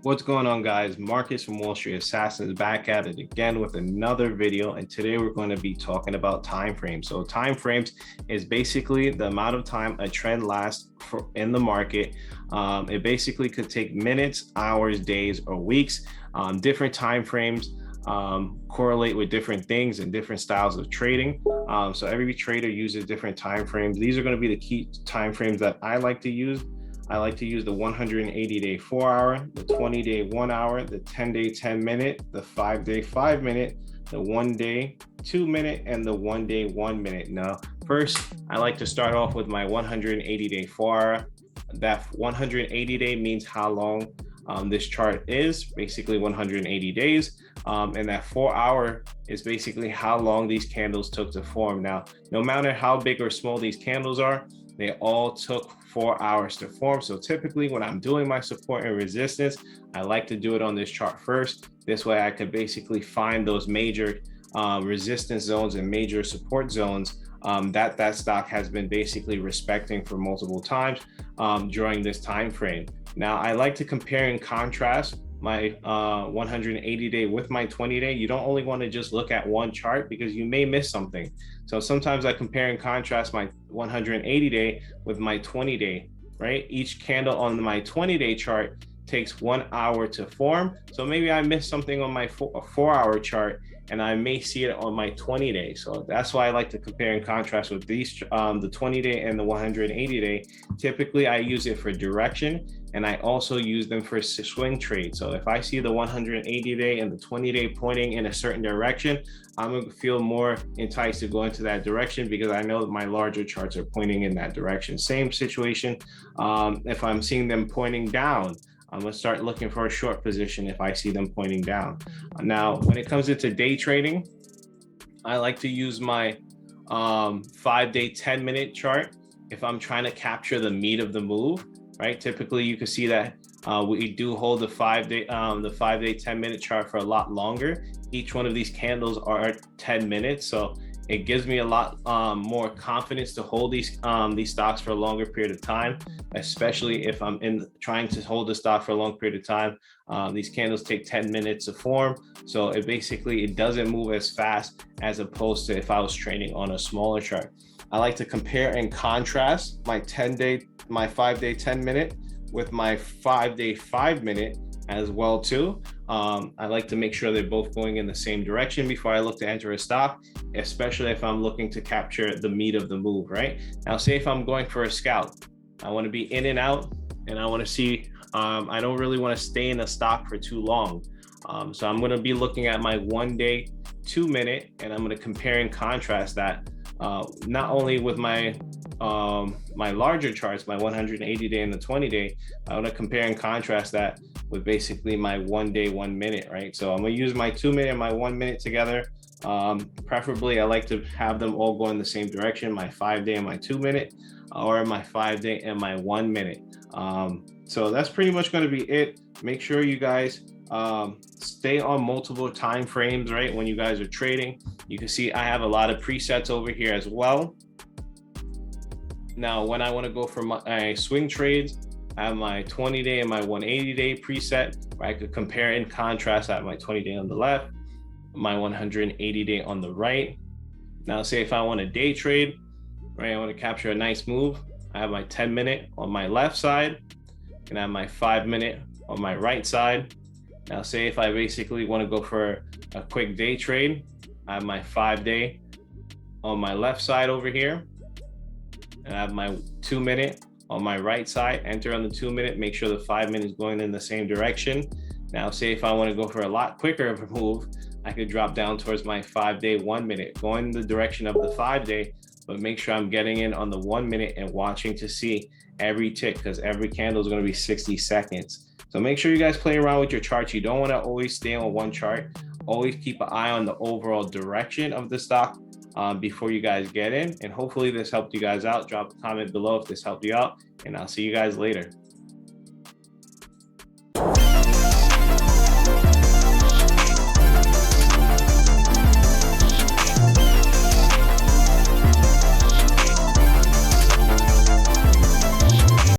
What's going on, guys? Marcus from Wall Street Assassins back at it again with another video, and today we're going to be talking about time frames. So time frames is basically the amount of time a trend lasts in the market. It basically could take minutes, hours, days, or weeks. Different time frames correlate with different things and different styles of trading. So every trader uses different time frames. These are going to be the key time frames that I like to use. I like to use the 180-day 4-hour, the 20-day 1 hour, the 10-day 10-minute, the 5-day 5-minute, the 1-day 2-minute, and the 1-day 1-minute. Now, first, I like to start off with my 180-day 4-hour. That 180-day means how long this chart is, basically 180 days. And that 4-hour is basically how long these candles took to form. Now, no matter how big or small these candles are, they all took 4 hours to form. So typically when I'm doing my support and resistance, I like to do it on this chart first. This way I could basically find those major resistance zones and major support zones that stock has been basically respecting for multiple times during this time frame. Now, I like to compare and contrast my 180-day with my 20-day. You don't only want to just look at one chart because you may miss something. So sometimes I compare and contrast my 180-day with my 20-day, right? Each candle on my 20-day chart takes 1 hour to form. So maybe I missed something on my 4-hour chart and I may see it on my 20-day. So that's why I like to compare and contrast with these, the 20-day and the 180-day. Typically, I use it for direction, and I also use them for swing trades. So if I see the 180-day and the 20-day pointing in a certain direction, I'm gonna feel more enticed to go into that direction because I know that my larger charts are pointing in that direction. Same situation, if I'm seeing them pointing down, I'm gonna start looking for a short position if I see them pointing down. Now, when it comes into day trading, I like to use my 5-day 10-minute chart if I'm trying to capture the meat of the move, right? Typically, you can see that we do hold the 5-day 10-minute chart for a lot longer. Each one of these candles are 10 minutes, so it gives me a lot more confidence to hold these stocks for a longer period of time, especially if I'm trying to hold the stock for a long period of time. These candles take 10 minutes to form, so it doesn't move as fast as opposed to if I was trading on a smaller chart. I like to compare and contrast my 5-day 10-minute with my 5-day 5-minute as well too. I like to make sure they're both going in the same direction before I look to enter a stock, especially if I'm looking to capture the meat of the move, right? Now, say if I'm going for a scalp, I want to be in and out, and I want to see, I don't really want to stay in a stock for too long. So I'm going to be looking at my 1-day 2-minute, and I'm going to compare and contrast that not only with my larger charts, my 180-day and the 20-day. I want to compare and contrast that with basically my 1-day 1 minute, right? So I'm gonna use my 2-minute and my 1 minute together. Preferably, I like to have them all go in the same direction, my 5-day and my 2-minute, or my 5-day and my 1 minute. So that's pretty much going to be it. Make sure you guys stay on multiple time frames, right? When you guys are trading, you can see I have a lot of presets over here as well. Now, when I want to go for my swing trades, I have my 20-day and my 180-day preset where I could compare and contrast. I have my 20-day on the left, my 180-day on the right. Now, say if I want a day trade, right, I want to capture a nice move, I have my 10-minute on my left side and I have my 5-minute on my right side. Now, say if I basically want to go for a quick day trade, I have my 5-day on my left side over here, and I have my 2-minute on my right side. Enter on the 2-minute, make sure the 5-minute is going in the same direction. Now, say if I want to go for a lot quicker of a move, I could drop down towards my 5-day 1 minute, going in the direction of the 5-day, but make sure I'm getting in on the 1 minute and watching to see every tick, because every candle is going to be 60 seconds. So make sure you guys play around with your charts. You don't want to always stay on one chart. Always keep an eye on the overall direction of the stock before you guys get in. And hopefully this helped you guys out. Drop a comment below if this helped you out, and I'll see you guys later.